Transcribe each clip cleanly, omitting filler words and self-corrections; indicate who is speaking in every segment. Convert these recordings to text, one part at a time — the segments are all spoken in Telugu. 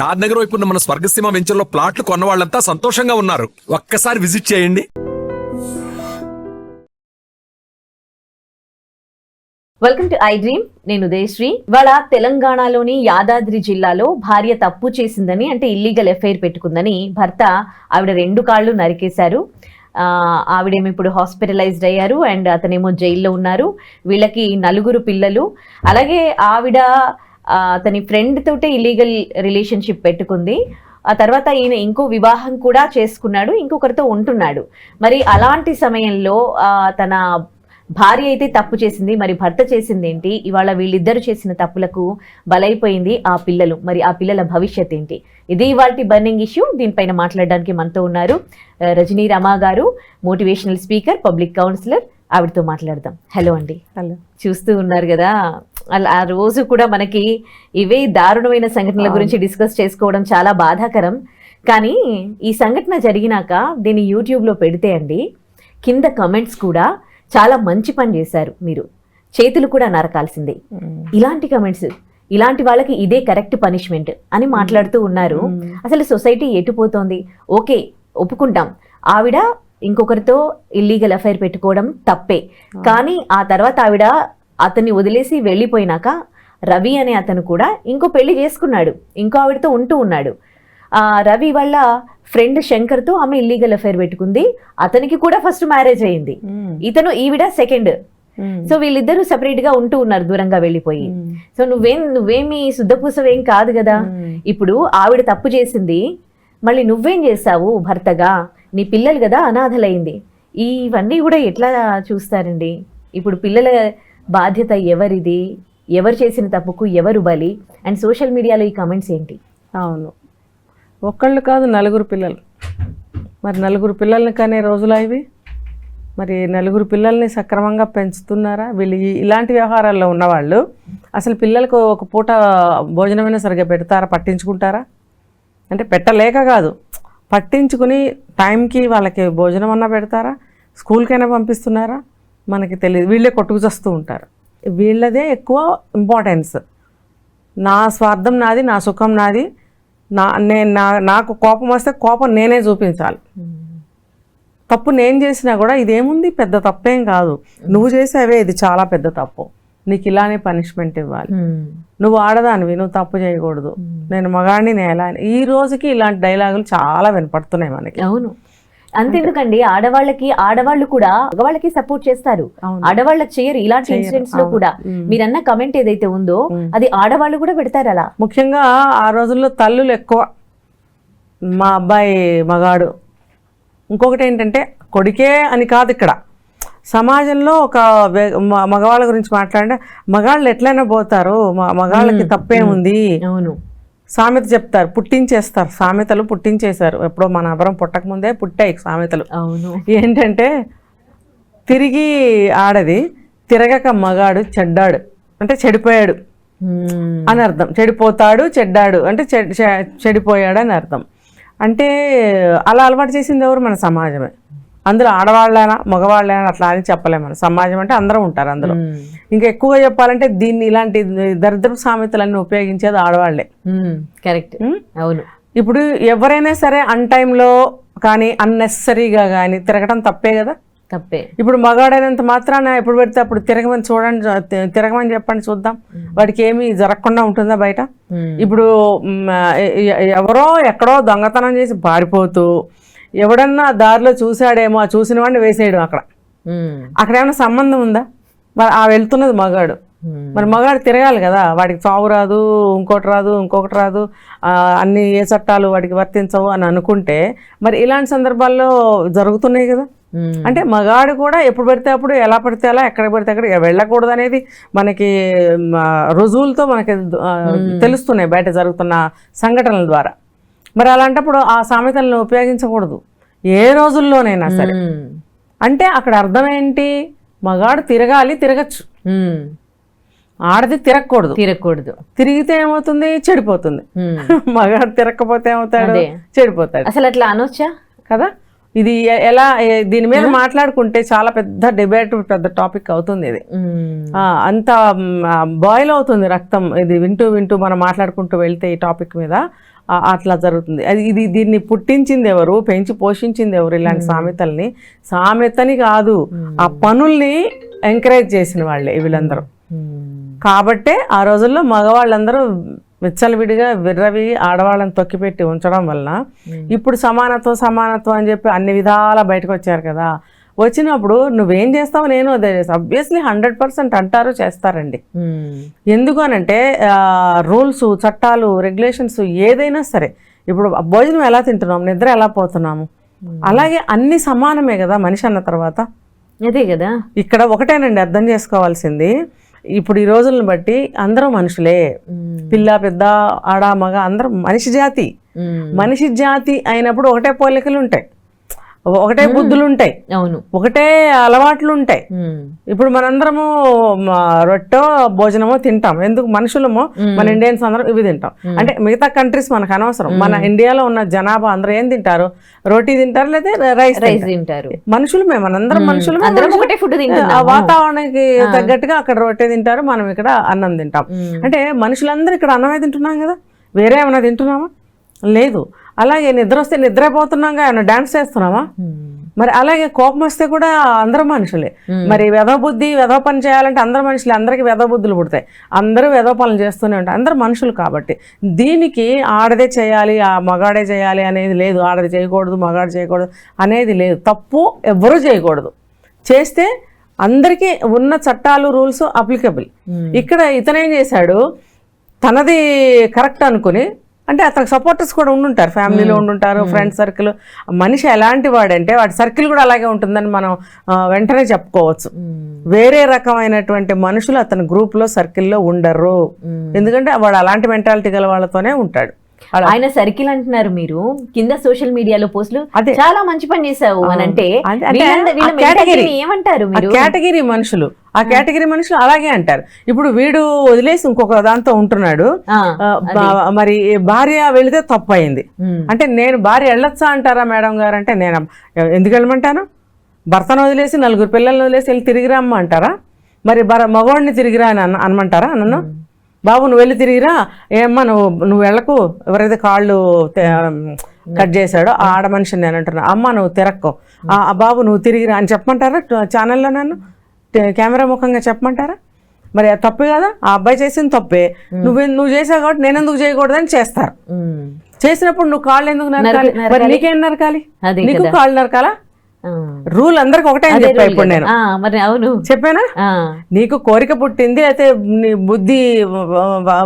Speaker 1: షాద్ నగర్ వైపు ఉన్న మన స్వర్గసీమ వెంచర్లో ప్లాట్లు కొన్న వాళ్ళంతా సంతోషంగా ఉన్నారు. ఒక్కసారి విజిట్ చేయండి.
Speaker 2: Welcome to I dream. నేను ఉదయశ్రీ. ఇవాళ తెలంగాణలోని యాదాద్రి జిల్లాలో భార్య తప్పు చేసిందని, అంటే ఇల్లీగల్ ఎఫ్ఐఆర్ పెట్టుకుందని భర్త ఆవిడ 2 కాళ్ళు నరికేశారు. ఆవిడేమో ఇప్పుడు హాస్పిటలైజ్డ్ అయ్యారు అండ్ అతనేమో జైల్లో ఉన్నారు. వీళ్ళకి 4 పిల్లలు. అలాగే ఆవిడ అతని ఫ్రెండ్ తోటే ఇల్లీగల్ రిలేషన్షిప్ పెట్టుకుంది. ఆ తర్వాత ఈయన ఇంకో వివాహం కూడా చేసుకున్నాడు, ఇంకొకరితో ఉంటున్నాడు. మరి అలాంటి సమయంలో తన భార్య అయితే తప్పు చేసింది, మరి భర్త చేసింది ఏంటి? ఇవాళ వీళ్ళిద్దరు చేసిన తప్పులకు బలైపోయింది ఆ పిల్లలు. మరి ఆ పిల్లల భవిష్యత్ ఏంటి? ఇది ఇవాల్టి బర్నింగ్ ఇష్యూ. దీనిపైన మాట్లాడడానికి మనతో ఉన్నారు రజనీ రమా గారు, మోటివేషనల్ స్పీకర్, పబ్లిక్ కౌన్సిలర్. ఆవిడతో మాట్లాడదాం. హలో అండి.
Speaker 3: హలో.
Speaker 2: చూస్తూ ఉన్నారు కదా, ఆ రోజు కూడా మనకి ఇవే దారుణమైన సంఘటనల గురించి డిస్కస్ చేసుకోవడం చాలా బాధాకరం. కానీ ఈ సంఘటన జరిగినాక దీన్ని యూట్యూబ్లో పెడితే అండి, కింద కమెంట్స్ కూడా చాలా మంచి పని చేశారు మీరు, చేతులు కూడా నరకాల్సిందే, ఇలాంటి కమెంట్స్, ఇలాంటి వాళ్ళకి ఇదే కరెక్ట్ పనిష్మెంట్ అని మాట్లాడుతూ ఉన్నారు. అసలు సొసైటీ ఎటుపోతోంది? ఓకే, ఒప్పుకుంటాం, ఆవిడ ఇంకొకరితో ఇల్లీగల్ అఫైర్ పెట్టుకోవడం తప్పే. కానీ ఆ తర్వాత ఆవిడ అతన్ని వదిలేసి వెళ్ళిపోయినాక రవి అనే అతను కూడా ఇంకో పెళ్లి చేసుకున్నాడు, ఇంకో ఆవిడతో ఉంటూ ఉన్నాడు. రవి వాళ్ళ ఫ్రెండ్ శంకర్తో ఆమె ఇల్లీగల్ అఫైర్ పెట్టుకుంది. అతనికి కూడా ఫస్ట్ మ్యారేజ్ అయింది, ఈవిడ సెకండ్. సో వీళ్ళిద్దరూ సెపరేట్ గా ఉంటూ ఉన్నారు, దూరంగా వెళ్ళిపోయి. సో నువ్వేమి శుద్ధపూసవేం కాదు కదా. ఇప్పుడు ఆవిడ తప్పు చేసింది, మళ్ళీ నువ్వేం చేసావు భర్తగా? నీ పిల్లలు కదా అనాథలైంది. ఇవన్నీ కూడా ఎట్లా చూస్తారండి? ఇప్పుడు పిల్లల బాధ్యత ఎవరిది? ఎవరు చేసిన తప్పుకు ఎవరు బలి? అండ్ సోషల్ మీడియాలో ఈ కమెంట్స్ ఏంటి?
Speaker 3: అవును, ఒక్కళ్ళు కాదు 4 పిల్లలు. మరి 4 పిల్లల్ని కనే రోజులు ఇవి. మరి 4 పిల్లల్ని సక్రమంగా పెంచుతున్నారా వీళ్ళు? ఇలాంటి వ్యవహారాల్లో ఉన్నవాళ్ళు అసలు పిల్లలకు ఒక పూట భోజనమైనా సరిగ్గా పెడతారా? పట్టించుకుంటారా? అంటే పెట్టలేక కాదు, పట్టించుకుని టైంకి వాళ్ళకి భోజనం అన్నా పెడతారా? స్కూల్కైనా పంపిస్తున్నారా? మనకి తెలియదు. వీళ్ళే కొట్టుకు చేస్తూ ఉంటారు. వీళ్ళదే ఎక్కువ ఇంపార్టెన్స్. నా స్వార్థం నాది, నా సుఖం నాది, నాకు కోపం వస్తే కోపం నేనే చూపించాలి. తప్పు నేను చేసినా కూడా ఇదేముంది, పెద్ద తప్పేం కాదు, నువ్వు చేసావే ఇది చాలా పెద్ద తప్పు, నీకు ఇలానే పనిష్మెంట్ ఇవ్వాలి, నువ్వు ఆడదానివి, నువ్వు తప్పు చేయకూడదు, నేను మగాడిని నేలా. ఈ రోజుకి ఇలాంటి డైలాగులు చాలా వినపడుతున్నాయి మనకి.
Speaker 2: అవును, అంతెందుకండి, ఆడవాళ్ళు కూడా మగవాళ్ళకి సపోర్ట్ చేస్తారు, ఆడవాళ్ళకి చేయరు. ఇలాంటి ఇన్సిడెంట్స్ లో కూడా మీరన్న కమెంట్ ఏదైతే ఉందో అది ఆడవాళ్ళు కూడా పెడతారు అలా.
Speaker 3: ముఖ్యంగా ఆ రోజుల్లో తల్లులు ఎక్కువ, మా అబ్బాయి మగాడు. ఇంకొకటి ఏంటంటే కొడుకే అని కాదు, ఇక్కడ సమాజంలో ఒక మగవాళ్ళ గురించి మాట్లాడే మగాళ్ళు ఎట్లయినా పోతారు, మగాళ్ళకి తప్పేముంది.
Speaker 2: అవును,
Speaker 3: సామెత చెప్తారు, పుట్టించేస్తారు. సామెతలు పుట్టించేశారు ఎప్పుడో, మన అభరం పుట్టకముందే పుట్టాయి సామెతలు.
Speaker 2: అవును,
Speaker 3: ఏంటంటే తిరిగి ఆడది, తిరగక మగాడు చెడ్డాడు అంటే చెడిపోయాడు అని అర్థం. చెడిపోతాడు, చెడ్డాడు అంటే చెడిపోయాడు అని అర్థం. అంటే అలా అలవాటు చేసింది ఎవరు? మన సమాజమే. అందులో ఆడవాళ్ళైనా మగవాళ్ళైనా అట్లా అని చెప్పలేము. మన సమాజం అంటే అందరూ ఉంటారు అందులో. ఇంకా ఎక్కువగా చెప్పాలంటే దీన్ని ఇలాంటి దరిద్రపు సామెతలన్నీ ఉపయోగించేది ఆడవాళ్లే.
Speaker 2: కరెక్ట్. అవును,
Speaker 3: ఇప్పుడు ఎవరైనా సరే అన్ టైంలో కానీ అన్నెసరీగా కానీ తిరగటం తప్పే కదా.
Speaker 2: తప్పే.
Speaker 3: ఇప్పుడు మగాడైనంత మాత్రాన ఎప్పుడు పెడితే అప్పుడు తిరగమని చూడండి, తిరగమని చెప్పండి చూద్దాం, వాడికి ఏమి జరగకుండా ఉంటుందా బయట? ఇప్పుడు ఎవరో ఎక్కడో దొంగతనం చేసి పారిపోతూ ఎవడన్నా దారిలో చూసాడేమో, ఆ చూసిన వాడిని వేసేయడం. అక్కడ ఏమైనా సంబంధం ఉందా? మరి ఆ వెళ్తున్నది మగాడు, మరి మగాడు తిరగాలి కదా. వాడికి చావు రాదు, ఇంకొకటి రాదు, అన్ని ఏ చట్టాలు వాడికి వర్తించవు అని అనుకుంటే మరి ఇలాంటి సందర్భాల్లో జరుగుతున్నాయి కదా. అంటే మగాడు కూడా ఎప్పుడు పడితే అప్పుడు, ఎలా పడితే అలా, ఎక్కడ పడితే అక్కడ వెళ్ళకూడదు అనేది మనకి రుజువులతో మనకి తెలుస్తున్నాయి బయట జరుగుతున్న సంఘటనల ద్వారా. మరి అలాంటప్పుడు ఆ సామెతలను ఉపయోగించకూడదు ఏ రోజుల్లోనైనా సరే. అంటే అక్కడ అర్థం ఏంటి? మగాడు తిరగాలి, తిరగచ్చు, ఆడది తిరగకూడదు. తిరిగితే ఏమవుతుంది? చెడిపోతుంది. మగాడు తిరగకపోతే ఏమవుతాడు? చెడిపోతాడు.
Speaker 2: అసలు అట్లా అనొచ్చా
Speaker 3: కదా. ఇది ఎలా దీని మీద మాట్లాడుకుంటే చాలా పెద్ద డిబేట్, పెద్ద టాపిక్ అవుతుంది ఇది. అంత బాయిల్ అవుతుంది రక్తం ఇది వింటూ వింటూ మనం మాట్లాడుకుంటూ వెళ్తే ఈ టాపిక్ మీద. అట్లా జరుగుతుంది. ఇది దీన్ని పుట్టించింది ఎవరు, పెంచి పోషించింది ఎవరు? ఇలాంటి సామెతల్ని, సామెతని కాదు ఆ పనుల్ని ఎంకరేజ్ చేసిన వాళ్ళే వీళ్ళందరూ. కాబట్టే ఆ రోజుల్లో మగవాళ్ళందరూ విచ్చలవిడిగా విర్రవి ఆడవాళ్ళని తొక్కిపెట్టి ఉంచడం వలన ఇప్పుడు సమానత్వం అని చెప్పి అన్ని విధాల బయటకు వచ్చారు కదా. వచ్చినప్పుడు నువ్వేం చేస్తావు, నేను అదే చేస్తాను. ఆబ్వియస్లీ 100% అంటారు, చేస్తారండి. ఎందుకు అనంటే రూల్స్, చట్టాలు, రెగ్యులేషన్స్ ఏదైనా సరే, ఇప్పుడు భోజనం ఎలా తింటున్నాము, నిద్ర ఎలా పోతున్నాము, అలాగే అన్ని సమానమే కదా మనిషి అన్న తర్వాత.
Speaker 2: అదే కదా
Speaker 3: ఇక్కడ ఒకటేనండి అర్థం చేసుకోవాల్సింది. ఇప్పుడు ఈ రోజులను బట్టి అందరూ మనుషులే, పిల్ల పెద్ద ఆడ మగ అందరూ మనిషి జాతి అయినప్పుడు ఒకటే పోలికలు ఉంటాయి, ఒకటే బుద్ధులు ఉంటాయి,
Speaker 2: అవును,
Speaker 3: ఒకటే అలవాట్లు ఉంటాయి. ఇప్పుడు మనందరము రొట్టె భోజనమో తింటాం. ఎందుకు? మనుషులమో, మన ఇండియన్స్ అందరం ఇవి తింటాం. అంటే మిగతా కంట్రీస్ మనకు అనవసరం. మన ఇండియాలో ఉన్న జనాభా అందరూ ఏం తింటారు? రోటీ తింటారు, లేదా రైస్ తింటారు. మనుషులమే, మనందరం మనుషులమే. వాతావరణానికి తగ్గట్టుగా అక్కడ రొట్టె తింటారు, మనం ఇక్కడ అన్నం తింటాం. అంటే మనుషులందరూ ఇక్కడ అన్నమే తింటున్నాం కదా, వేరే ఏమైనా తింటున్నామా? లేదు. అలాగే నిద్ర వస్తే నిద్రపోతున్నాగా, ఏమైనా డాన్స్ చేస్తున్నామా? మరి అలాగే కోపం వస్తే కూడా అందరూ మనుషులే. మరి వెధవ బుద్ధి, వెధవ పని చేయాలంటే అందరూ మనుషులే. అందరికీ వెధవ బుద్ధులు పుడతాయి, అందరూ వెధవ పనులు చేస్తూనే ఉంటాయి. అందరూ మనుషులు. కాబట్టి దీనికి ఆడదే చేయాలి, ఆ మగాడే చేయాలి అనేది లేదు. ఆడది చేయకూడదు, మగాడు చేయకూడదు అనేది లేదు. తప్పు ఎవ్వరూ చేయకూడదు. చేస్తే అందరికీ ఉన్న చట్టాలు, రూల్స్ అప్లికబుల్. ఇక్కడ ఇతనేం చేశాడు, తనది కరెక్ట్ అనుకుని, అంటే అతనికి సపోర్టర్స్ కూడా ఉండుంటారు, ఫ్యామిలీలో ఉండుంటారు, ఫ్రెండ్ సర్కిల్. మనిషి ఎలాంటి వాడంటే వాడి సర్కిల్ కూడా అలాగే ఉంటుందని మనం వెంటనే చెప్పుకోవచ్చు. వేరే రకమైనటువంటి మనుషులు అతని గ్రూప్లో, సర్కిల్లో ఉండరు. ఎందుకంటే వాడు అలాంటి మెంటాలిటీ గల వాళ్ళతోనే ఉంటాడు.
Speaker 2: ఆయన సర్కిల్ అంటున్నారు మీరు, కింద సోషల్ మీడియాలో పోస్టులు చాలా మంచి పని చేసావు అని అంటే ఏమంటారు?
Speaker 3: కేటగిరీ మనుషులు, ఆ కేటగిరీ మనుషులు అలాగే అంటారు. ఇప్పుడు వీడు వదిలేసి ఇంకొక దాంతో ఉంటున్నాడు, మరి భార్య వెళితే తప్పు అయింది అంటే నేను భార్య వెళ్ళొచ్చా అంటారా మేడం గారు? అంటే నేను ఎందుకు వెళ్ళమంటాను? భర్తను వదిలేసి, 4 పిల్లల్ని వదిలేసి వెళ్ళి తిరిగిరా అమ్మ అంటారా? మరి మగవాడిని తిరిగిరా అని అనమంటారా నన్ను? బాబు నువ్వు వెళ్ళి తిరిగిరా, ఏమ్మా నువ్వు వెళ్ళకు, ఎవరైతే కాళ్ళు కట్ చేశాడో ఆ ఆడ మనిషిని నేను అంటున్నా, అమ్మ నువ్వు తిరక్కో, ఆ బాబు నువ్వు తిరిగిరా అని చెప్పమంటారా? ఛానల్లో నన్ను కెమెరా ముఖంగా చెప్పమంటారా? మరి అది తప్పే కదా, ఆ అబ్బాయి చేసింది తప్పే. నువ్వు చేసావు కాబట్టి నేను ఎందుకు చేయకూడదని చేస్తారు. చేసినప్పుడు నువ్వు కాళ్ళు ఎందుకు నరకాలి? మరి నీకేం నరకాలి? నీకు కాళ్ళు నరకాలా? రూల్ అందరికి ఒకటే అని చెప్పా ఇప్పుడు నేను.
Speaker 2: మరి అవును
Speaker 3: చెప్పానా? నీకు కోరిక పుట్టింది, అయితే నీ బుద్ధి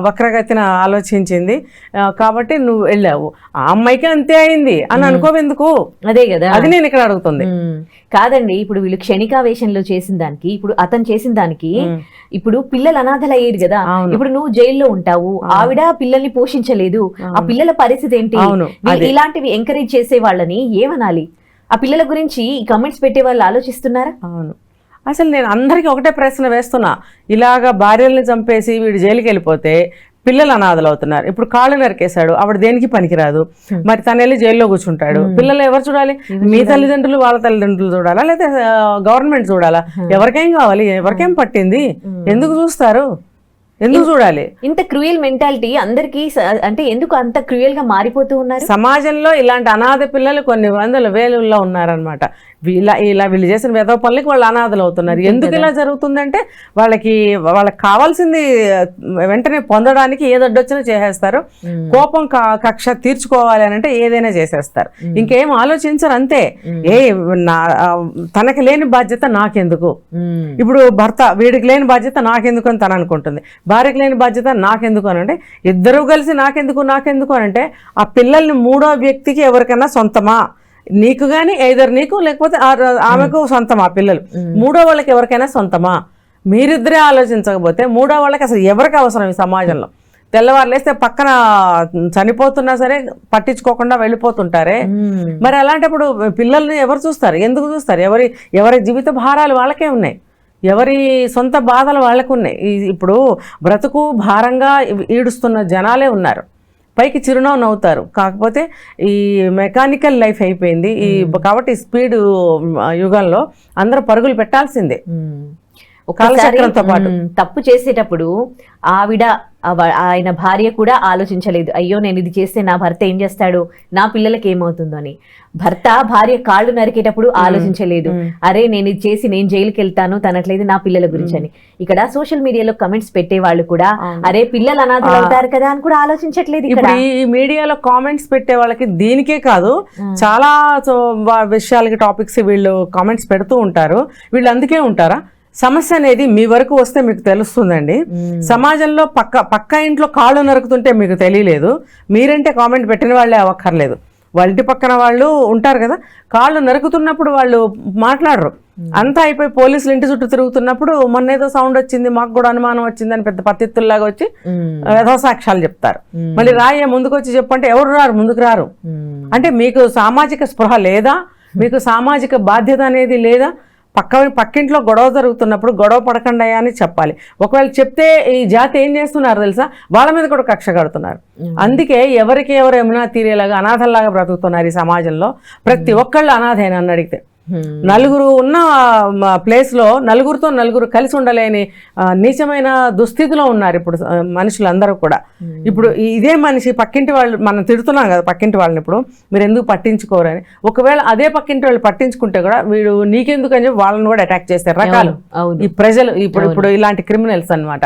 Speaker 3: వక్రగతిన ఆలోచించింది కాబట్టి నువ్వు వెళ్ళావు. ఆ అమ్మాయికి అంతే అయింది అని అనుకోవెందుకు?
Speaker 2: అదే కదా,
Speaker 3: అది నేను ఇక్కడ అడుగుతుంది.
Speaker 2: కాదండి, ఇప్పుడు వీళ్ళు క్షణికావేశంలో చేసిన దానికి, ఇప్పుడు అతను చేసిన దానికి, ఇప్పుడు పిల్లలు అనాథలు అయ్యేది కదా. ఇప్పుడు నువ్వు జైల్లో ఉంటావు, ఆవిడ పిల్లల్ని పోషించలేదు, ఆ పిల్లల పరిస్థితి ఏంటి? ఇలాంటివి ఎంకరేజ్ చేసే వాళ్ళని ఏమనాలి? ఆ పిల్లల గురించి ఈ కమెంట్స్ పెట్టే వాళ్ళు ఆలోచిస్తున్నారా?
Speaker 3: అవును. అసలు నేను అందరికీ ఒకటే ప్రశ్న వేస్తున్నా, ఇలాగా భార్యల్ని చంపేసి వీడు జైలుకి వెళ్ళిపోతే పిల్లలు అనాథలు అవుతున్నారు. ఇప్పుడు కాళ్ళు నరికేశాడు, ఆవిడ దేనికి పనికిరాదు, మరి తను వెళ్ళి జైల్లో కూర్చుంటాడు. పిల్లలు ఎవరు చూడాలి? మీ తల్లిదండ్రులు వాళ్ళ తల్లిదండ్రులు చూడాలా, లేదా గవర్నమెంట్ చూడాలా? ఎవరికేం కావాలి? ఎవరికేం పట్టింది? ఎందుకు చూస్తారు? ఎందుకు చూడాలి?
Speaker 2: ఇంత క్రూయల్ మెంటాలిటీ అందరికి, అంటే ఎందుకు అంత క్రూయల్ గా మారిపోతూ ఉన్నారు?
Speaker 3: సమాజంలో ఇలాంటి అనాథ పిల్లలు కొన్ని వందల వేలుల్లో ఉన్నారనమాట. వీళ్ళు చేసిన వెధవ పనులకి వాళ్ళు అనాథలు అవుతున్నారు. ఎందుకు ఇలా జరుగుతుందంటే వాళ్ళకి కావాల్సింది వెంటనే పొందడానికి ఏదొడ్డొచ్చినా చేసేస్తారు. కోపం కక్ష తీర్చుకోవాలి అని అంటే ఏదైనా చేసేస్తారు. ఇంకేం ఆలోచించరు, అంతే. తనకి లేని బాధ్యత నాకెందుకు? ఇప్పుడు భర్త వీడికి లేని బాధ్యత నాకెందుకు అని తను అనుకుంటుంది, భార్యకి లేని బాధ్యత నాకెందుకు అని అంటే, ఇద్దరు కలిసి నాకెందుకు అని అంటే ఆ పిల్లల్ని మూడో వ్యక్తికి ఎవరికైనా సొంతమా? నీకు కానీ ఐదర్ నీకు, లేకపోతే ఆమెకు సొంతమా పిల్లలు? మూడో వాళ్ళకి ఎవరికైనా సొంతమా? మీరిద్దరే ఆలోచించకపోతే మూడో వాళ్ళకి అసలు ఎవరికి అవసరం ఈ సమాజంలో? తెల్లవారు లేస్తే పక్కన చనిపోతున్నా సరే పట్టించుకోకుండా వెళ్ళిపోతుంటారే. మరి అలాంటప్పుడు పిల్లల్ని ఎవరు చూస్తారు? ఎందుకు చూస్తారు? ఎవరి జీవిత భారాలు వాళ్ళకే ఉన్నాయి, ఎవరి సొంత బాధలు వాళ్ళకు ఉన్నాయి. ఇప్పుడు బ్రతుకు భారంగా ఈడుస్తున్న జనాలే ఉన్నారు. పైకి చిరునవ్వు నవ్వుతారు. కాకపోతే ఈ మెకానికల్ లైఫ్ అయిపోయింది కాబట్టి స్పీడ్ యుగంలో అందరూ పరుగులు పెట్టాల్సిందే కాలచక్రంతో పాటు.
Speaker 2: తప్పు చేసేటప్పుడు ఆయన భార్య కూడా ఆలోచించలేదు, అయ్యో నేను ఇది చేస్తే నా భర్త ఏం చేస్తాడు, నా పిల్లలకి ఏమవుతుందో అని. భర్త భార్య కాళ్ళు నరికేటప్పుడు ఆలోచించలేదు, అరే నేను ఇది చేసి నేను జైలుకి వెళ్తాను తనట్లేదు నా పిల్లల గురించి అని. ఇక్కడ సోషల్ మీడియాలో కమెంట్స్ పెట్టే వాళ్ళు కూడా అరే పిల్లలు అనాథలు అవుతారు కదా అని కూడా ఆలోచించట్లేదు.
Speaker 3: ఇప్పుడు ఈ మీడియాలో కామెంట్స్ పెట్టే వాళ్ళకి దీనికే కాదు చాలా విషయాలకి టాపిక్స్ వీళ్ళు కామెంట్స్ పెడుతూ ఉంటారు. వీళ్ళు అందుకే ఉంటారా? సమస్య అనేది మీ వరకు వస్తే మీకు తెలుస్తుందండి. సమాజంలో పక్క ఇంట్లో కాళ్ళు నరుకుతుంటే మీకు తెలియలేదు, మీరంటే కామెంట్ పెట్టిన వాళ్ళే అవ్వక్కర్లేదు. వాళ్ళ ఇంటి పక్కన వాళ్ళు ఉంటారు కదా, కాళ్ళు నరుకుతున్నప్పుడు వాళ్ళు మాట్లాడరు. అంతా అయిపోయి పోలీసులు ఇంటి చుట్టూ తిరుగుతున్నప్పుడు మొన్నేదో సౌండ్ వచ్చింది, మాకు కూడా అనుమానం వచ్చింది అని పెద్ద పత్తిత్తుల్లాగా వచ్చి ఏదో సాక్ష్యాలు చెప్తారు. మళ్ళీ రాయే ముందుకు వచ్చి చెప్పంటే ఎవరు రారు, ముందుకు రారు. అంటే మీకు సామాజిక స్పృహ లేదా, మీకు సామాజిక బాధ్యత అనేది లేదా? పక్కింట్లో గొడవ జరుగుతున్నప్పుడు గొడవ పడకండి అని చెప్పాలి. ఒకవేళ చెప్తే ఈ జాతి ఏం చేస్తున్నారు తెలుసా, వాళ్ళ మీద కూడా కక్ష కడుతున్నారు. అందుకే ఎవరికి ఎవరు ఏమైనా తీరేలాగా అనాథల్లాగా బ్రతుకుతున్నారు ఈ సమాజంలో. ప్రతి ఒక్కళ్ళు అనాథైన అని అడిగితే నలుగురు ఉన్న ప్లేస్లో నలుగురు కలిసి ఉండలేని నీచమైన దుస్థితిలో ఉన్నారు ఇప్పుడు మనుషులందరూ కూడా. ఇప్పుడు ఇదే మనిషి పక్కింటి వాళ్ళు, మనం తిడుతున్నాం కదా పక్కింటి వాళ్ళని, ఇప్పుడు మీరు ఎందుకు పట్టించుకోరు అని. ఒకవేళ అదే పక్కింటి వాళ్ళు పట్టించుకుంటే కూడా వీడు నీకెందుకు అని చెప్పి వాళ్ళని కూడా అటాక్ చేస్తారు రకాలు ఈ ప్రజలు. ఇప్పుడు ఇలాంటి క్రిమినల్స్ అన్నమాట.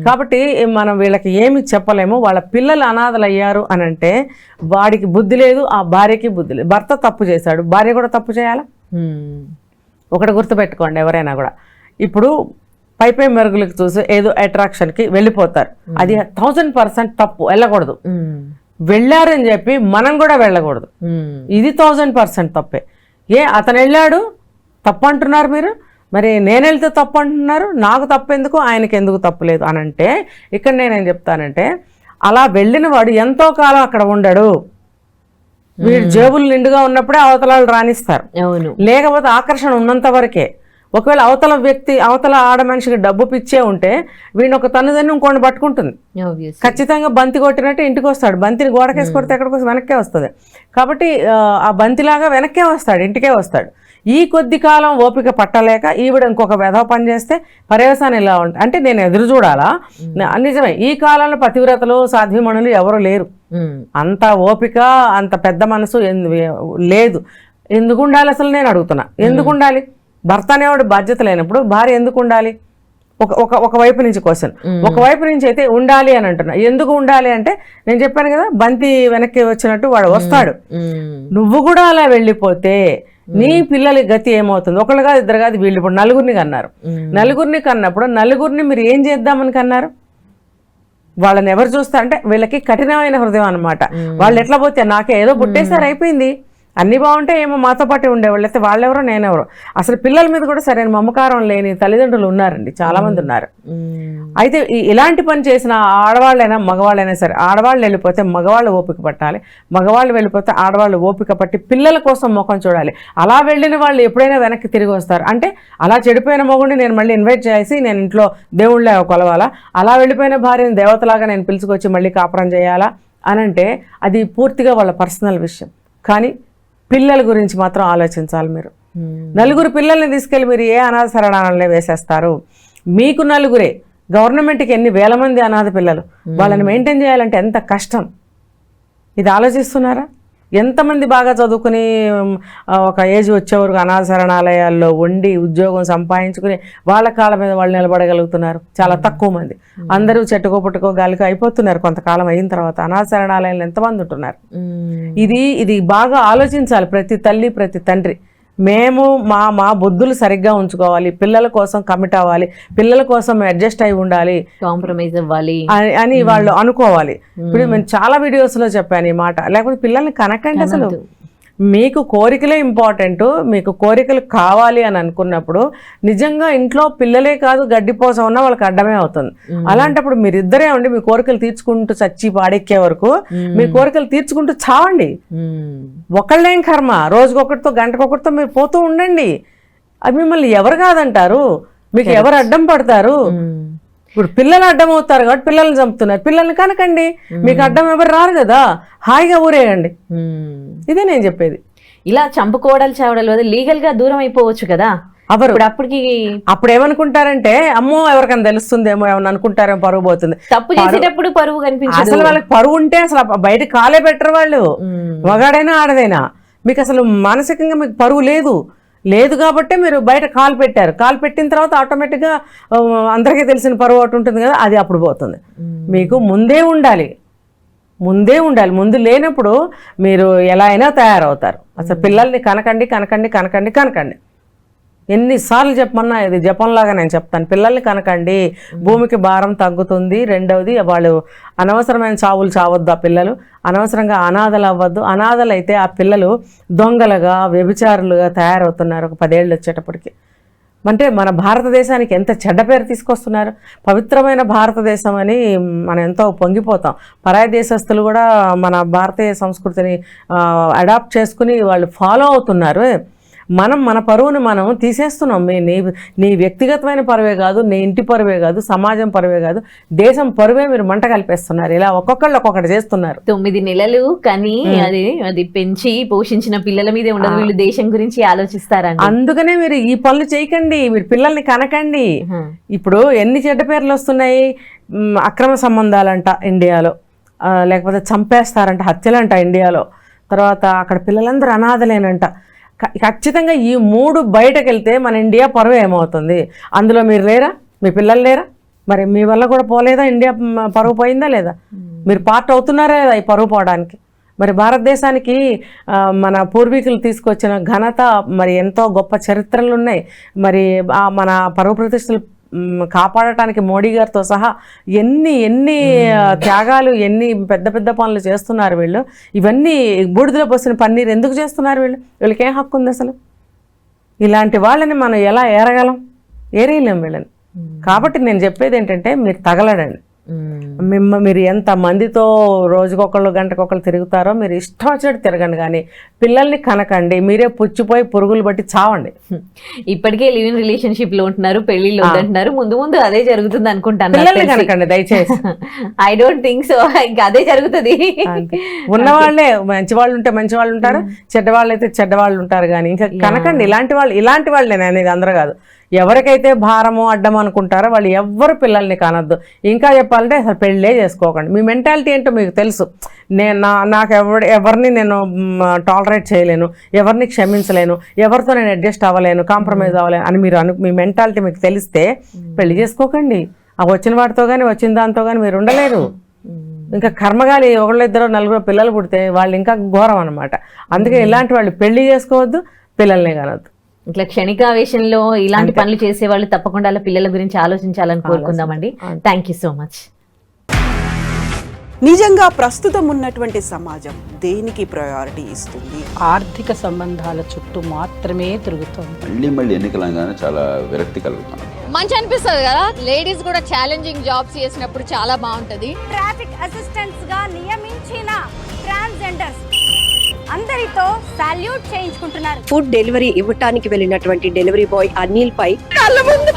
Speaker 3: కాబట్టి మనం వీళ్ళకి ఏమి చెప్పలేము. వాళ్ళ పిల్లలు అనాథలు అయ్యారు అని అంటే వాడికి బుద్ధి లేదు, ఆ భార్యకి బుద్ధి లేదు. భర్త తప్పు చేశాడు, భార్య కూడా తప్పు చేయాలా? ఒకటి గుర్తుపెట్టుకోండి, ఎవరైనా కూడా ఇప్పుడు పై మెరుగులకు చూసి ఏదో అట్రాక్షన్కి వెళ్ళిపోతారు. అది 1000% తప్పు, వెళ్ళకూడదు. వెళ్ళారని చెప్పి మనం కూడా వెళ్ళకూడదు, ఇది 1000% తప్పే. అతను వెళ్ళాడు తప్పు అంటున్నారు మీరు, మరి నేను వెళ్తే తప్పు అంటున్నారు, నాకు తప్పు ఎందుకు, ఆయనకి ఎందుకు తప్పు లేదు అని అంటే ఇక్కడ నేనేం చెప్తానంటే, అలా వెళ్ళిన వాడు ఎంతో కాలం అక్కడ ఉండడు. వీడు జేబులు నిండుగా ఉన్నప్పుడే అవతలాలు రాణిస్తారు, లేకపోతే ఆకర్షణ ఉన్నంత వరకే. ఒకవేళ అవతల ఆడ మనిషికి డబ్బు పిచ్చే ఉంటే వీడిని ఒక తన్నుదని ఇంకోటి పట్టుకుంటుంది. ఖచ్చితంగా బంతి కొట్టినట్టు ఇంటికి వస్తాడు. బంతిని గోడకేసి కొడితే ఎక్కడికి వెనక్కే వస్తుంది. కాబట్టి ఆ బంతిలాగా వెనక్కే వస్తాడు, ఇంటికే వస్తాడు. ఈ కొద్ది కాలం ఓపిక పట్టలేక ఈవిడ ఇంకొక వెధవ పని చేస్తే పర్యవసానం ఇలా ఉంటుంది. అంటే నేను ఎదురు చూడాలా? నిజమే, ఈ కాలంలో పతివ్రతలు సాధ్వీమణులు ఎవరు లేరు. అంత ఓపిక అంత పెద్ద మనసు లేదు. ఎందుకు ఉండాలి అసలు నేను అడుగుతున్నా, ఎందుకు ఉండాలి? భర్త అనేవాడు బాధ్యత లేనప్పుడు భార్య ఎందుకు ఉండాలి? ఒక వైపు నుంచి క్వశ్చన్. ఒకవైపు నుంచి అయితే ఉండాలి అని అంటున్నా. ఎందుకు ఉండాలి అంటే నేను చెప్పాను కదా, బంతి వెనక్కి వచ్చినట్టు వాడు వస్తాడు. నువ్వు కూడా అలా వెళ్ళిపోతే నీ పిల్లల గతి ఏమవుతుంది? ఒకళ్ళు కాదు, ఇద్దరు కాదు, వీళ్ళు ఇప్పుడు నలుగురిని కన్నారు. నలుగురిని కన్నప్పుడు నలుగురిని మీరు ఏం చేద్దామని కన్నారు? వాళ్ళని ఎవరు చూస్తారంటే వీళ్ళకి కఠినమైన హృదయం అనమాట. వాళ్ళు ఎట్లా పోతే నాకే ఏదో పుట్టేసారు అయిపోయింది, అన్ని బాగుంటే ఏమో మాతో పాటు ఉండేవాళ్ళు, అయితే వాళ్ళెవరో నేనెవరో. అసలు పిల్లల మీద కూడా సరైన మమకారం లేని తల్లిదండ్రులు ఉన్నారండి, చాలా మంది ఉన్నారు. అయితే ఇలాంటి పని చేసిన ఆడవాళ్ళైనా మగవాళ్ళైనా సరే, ఆడవాళ్ళు వెళ్ళిపోతే మగవాళ్ళు ఓపిక పట్టాలి, మగవాళ్ళు వెళ్ళిపోతే ఆడవాళ్ళు ఓపిక పట్టి పిల్లల కోసం ముఖం చూడాలి. అలా వెళ్ళిన వాళ్ళు ఎప్పుడైనా వెనక్కి తిరిగి వస్తారు. అంటే అలా చెడిపోయిన మొగుడిని నేను మళ్ళీ ఇన్వైట్ చేసి నేను ఇంట్లో దేవుళ్ళే కొలవాలా? అలా వెళ్ళిపోయిన భార్యని దేవతలాగా నేను పిలుచుకొచ్చి మళ్ళీ కాపురం చేయాలా అని అంటే అది పూర్తిగా వాళ్ళ పర్సనల్ విషయం. కానీ పిల్లల గురించి మాత్రం ఆలోచించాలి మీరు. నలుగురు పిల్లల్ని తీసుకెళ్ళి మీరు ఏ అనాథ శరణాలయంలో వేసేస్తారు? మీకు నలుగురే, గవర్నమెంట్కి ఎన్ని వేల మంది అనాథ పిల్లలు, వాళ్ళని మెయింటైన్ చేయాలంటే ఎంత కష్టం. ఇది ఆలోచిస్తున్నారా? ఎంతమంది బాగా చదువుకుని ఒక ఏజ్ వచ్చేవరకు అనాథ శరణాలయాల్లో ఉండి ఉద్యోగం సంపాదించుకుని వాళ్ళ కాళ్ళ మీద వాళ్ళు నిలబడగలుగుతున్నారు? చాలా తక్కువ మంది. అందరూ చెట్టుకో పుట్టుకో గాలికో అయిపోతున్నారు కొంతకాలం అయిన తర్వాత. అనాథ శరణాలయాలు ఎంతమంది ఉంటున్నారు? ఇది బాగా ఆలోచించాలి ప్రతి తల్లి ప్రతి తండ్రి. మేము మా బుద్ధులు సరిగ్గా ఉంచుకోవాలి, పిల్లల కోసం కమిట్ అవ్వాలి, పిల్లల కోసం అడ్జస్ట్ అయి ఉండాలి,
Speaker 2: కాంప్రమైజ్ అవ్వాలి
Speaker 3: అని వాళ్ళు అనుకోవాలి. ఇప్పుడు నేను చాలా వీడియోస్లో చెప్పాను ఈ మాట. లేకపోతే పిల్లల్ని కనకండి. అసలు మీకు కోరికలే ఇంపార్టెంట్, మీకు కోరికలు కావాలి అని అనుకున్నప్పుడు నిజంగా ఇంట్లో పిల్లలే కాదు గడ్డిపోస ఉన్నా వాళ్ళకి అడ్డమే అవుతుంది. అలాంటప్పుడు మీరిద్దరే ఉండి మీ కోరికలు తీర్చుకుంటూ చచ్చి పాడెక్కే వరకు మీ కోరికలు తీర్చుకుంటూ చావండి. ఒకళ్ళేం కర్మ, రోజుకొకటితో గంటకొకటితో మీరు పోతూ ఉండండి. అది మిమ్మల్ని ఎవరు కాదంటారు? మీకు ఎవరు అడ్డం పడతారు? ఇప్పుడు పిల్లలు అడ్డం అవుతారు కాబట్టి పిల్లల్ని చంపుతున్నారు. పిల్లల్ని కనకండి, మీకు అడ్డం ఎవరు రారు కదా, హాయిగా ఊరేయండి. ఇదే నేను చెప్పేది.
Speaker 2: ఇలా చంపుకోవడాలు చావడాలు లీగల్ గా దూరం అయిపోవచ్చు కదా. అప్పటికి
Speaker 3: అప్పుడు ఏమనుకుంటారంటే అమ్మో ఎవరికైనా తెలుస్తుందేమో, ఏమన్నా అనుకుంటారేమో, పరువు పోతుంది.
Speaker 2: తప్పు చేసేటప్పుడు పరువు కనిపించదు.
Speaker 3: అసలు వాళ్ళకి పరువు ఉంటే అసలు బయట కాలే పెట్టరు వాళ్ళు, మగాడైనా ఆడదైనా. మీకు అసలు మానసికంగా మీకు పరువు లేదు కాబట్టి మీరు బయట కాలు పెట్టారు. కాలు పెట్టిన తర్వాత ఆటోమేటిక్గా అందరికీ తెలిసిన పరువు ఒకటి ఉంటుంది కదా, అది అప్పుడు పోతుంది. మీకు ముందే ఉండాలి. ముందు లేనప్పుడు మీరు ఎలా అయినా తయారవుతారు. అసలు పిల్లల్ని కనకండి. ఎన్నిసార్లు చెప్పమన్నా ఇది జపంలాగా నేను చెప్తాను. పిల్లల్ని కనకండి, భూమికి భారం తగ్గుతుంది. రెండవది, వాళ్ళు అనవసరమైన చావులు చావద్దు. ఆ పిల్లలు అనవసరంగా అనాథలు అవ్వద్దు. అనాథలు అయితే ఆ పిల్లలు దొంగలుగా, వ్యభిచారులుగా తయారవుతున్నారు ఒక 10 ఏళ్ళు వచ్చేటప్పటికి. అంటే మన భారతదేశానికి ఎంత చెడ్డ పేరు తీసుకొస్తున్నారు. పవిత్రమైన భారతదేశం అని మనం ఎంతో పొంగిపోతాం. పరాయి దేశస్తులు కూడా మన భారతీయ సంస్కృతిని అడాప్ట్ చేసుకుని వాళ్ళు ఫాలో అవుతున్నారు. మన పరువుని మనం తీసేస్తున్నాం. నీ వ్యక్తిగతమైన పరువే కాదు, నీ ఇంటి పరువే కాదు, సమాజం పరువే కాదు, దేశం పరువే మీరు మంట కలిపేస్తున్నారు. ఇలా ఒక్కొక్కళ్ళు ఒక్కొక్కటి చేస్తున్నారు.
Speaker 2: 9 నెలలు కానీ అది పెంచి పోషించిన పిల్లల మీదే ఉండదు. వీళ్ళు దేశం గురించి ఆలోచిస్తారండి.
Speaker 3: అందుకనే మీరు ఈ పనులు చేయకండి, మీరు పిల్లల్ని కనకండి. ఇప్పుడు ఎన్ని చెడ్డ పేర్లు వస్తున్నాయి. అక్రమ సంబంధాలంట ఇండియాలో, లేకపోతే చంపేస్తారంట, హత్యలంట ఇండియాలో. తర్వాత అక్కడ పిల్లలందరూ అనాథలేనంట. ఖచ్చితంగా ఈ 3 బయటకు వెళ్తే మన ఇండియా పరువు ఏమవుతుంది? అందులో మీరు లేరా? మీ పిల్లలు లేరా? మరి మీ వల్ల కూడా పోలేదా? ఇండియా పరువు పోయిందా లేదా? మీరు పార్ట్ అవుతున్నారా లేదా ఈ పరువు పోవడానికి? మరి భారతదేశానికి మన పూర్వీకులు తీసుకొచ్చిన ఘనత, మరి ఎంతో గొప్ప చరిత్రలు ఉన్నాయి. మరి మన పరువు ప్రతిష్టలు కాపాడటానికి మోడీ గారితో సహా ఎన్ని త్యాగాలు, ఎన్ని పెద్ద పనులు చేస్తున్నారు వీళ్ళు. ఇవన్నీ బూడిదలో పోసిన పన్నీరు ఎందుకు చేస్తున్నారు వీళ్ళకి ఏం హక్కు ఉంది అసలు? ఇలాంటి వాళ్ళని మనం ఎలా ఏరగలం? ఏరేయలేం వీళ్ళని. కాబట్టి నేను చెప్పేది ఏంటంటే మీరు తగలడండి. మీరు ఎంత మందితో రోజుకొకళ్ళు గంటకొకళ్ళు తిరుగుతారో మీరు ఇష్టం వచ్చినట్టు తిరగండి, కానీ పిల్లల్ని కనకండి. మీరే పుచ్చిపోయి పురుగులు బట్టి చావండి.
Speaker 2: ఇప్పటికే లివ్ ఇన్ రిలేషన్షిప్ లో ఉంటున్నారు, పెళ్లిళ్ళు అంటున్నారు. ముందు అదే జరుగుతుంది అనుకుంటాను.
Speaker 3: పిల్లల్ని కనకండి దయచేసి.
Speaker 2: I don't think so. ఇంకా అదే జరుగుతుంది.
Speaker 3: ఉన్నవాళ్లే మంచి వాళ్ళు ఉంటే మంచి వాళ్ళు ఉంటారు, చెడ్డవాళ్ళు అయితే చెడ్డవాళ్ళు ఉంటారు. కానీ ఇంకా కనకండి. ఇలాంటి వాళ్ళు నేను అనేది అందరూ కాదు. ఎవరికైతే భారమో అడ్డం అనుకుంటారో వాళ్ళు ఎవ్వరు పిల్లల్ని కానొద్దు. ఇంకా చెప్పాలంటే అసలు పెళ్ళే చేసుకోకండి. మీ మెంటాలిటీ ఏంటో మీకు తెలుసు. నాకు ఎవరిని నేను టాలరేట్ చేయలేను, ఎవరిని క్షమించలేను, ఎవరితో నేను అడ్జస్ట్ అవ్వలేను, కాంప్రమైజ్ అవ్వలేను అని మీ మెంటాలిటీ మీకు తెలిస్తే పెళ్లి చేసుకోకండి. ఆ వచ్చిన వాటితో కానీ వచ్చిన దాంతో కానీ మీరు ఉండలేరు. ఇంకా కర్మగాలి 1-2-4 పిల్లలు పుడితే వాళ్ళు ఇంకా ఘోరం అనమాట. అందుకే ఇలాంటి వాళ్ళు పెళ్లి చేసుకోవద్దు, పిల్లల్ని కానొద్దు.
Speaker 2: ఇట్లా క్షణికావేశంలో ఇలాంటి పనులు చేసే వాళ్ళు తప్పకుండా అలా పిల్లల గురించి ఆలోచించాలని కోరుకుందామండి. Thank you so much.
Speaker 4: నిజంగా ప్రస్తుతం ఉన్నటువంటి సమాజం దేనికి ప్రయారిటీ ఇస్తుంది?
Speaker 5: ఆర్థిక సంబంధాల చుట్టూ మాత్రమే తిరుగుతుంది.
Speaker 6: మళ్ళీ ఎన్నికలంగానే చాలా విరక్తి కలుగుతాను.
Speaker 7: మంచి అనిపిస్తుంది కదా, లేడీస్ కూడా ఛాలెంజింగ్ జాబ్స్ చేసినప్పుడు చాలా బాగుంటది.
Speaker 8: ట్రాఫిక్ అసిస్టెంట్స్ గా నియమించిన ట్రాన్స్జెండర్స్ అందరితో సాల్యూట్ చేయించుకుంటున్నారు.
Speaker 9: ఫుడ్ డెలివరీ ఇవ్వటానికి వెళ్ళినటువంటి డెలివరీ బాయ్ అనిల్ పై
Speaker 8: కళ్ళ ముందు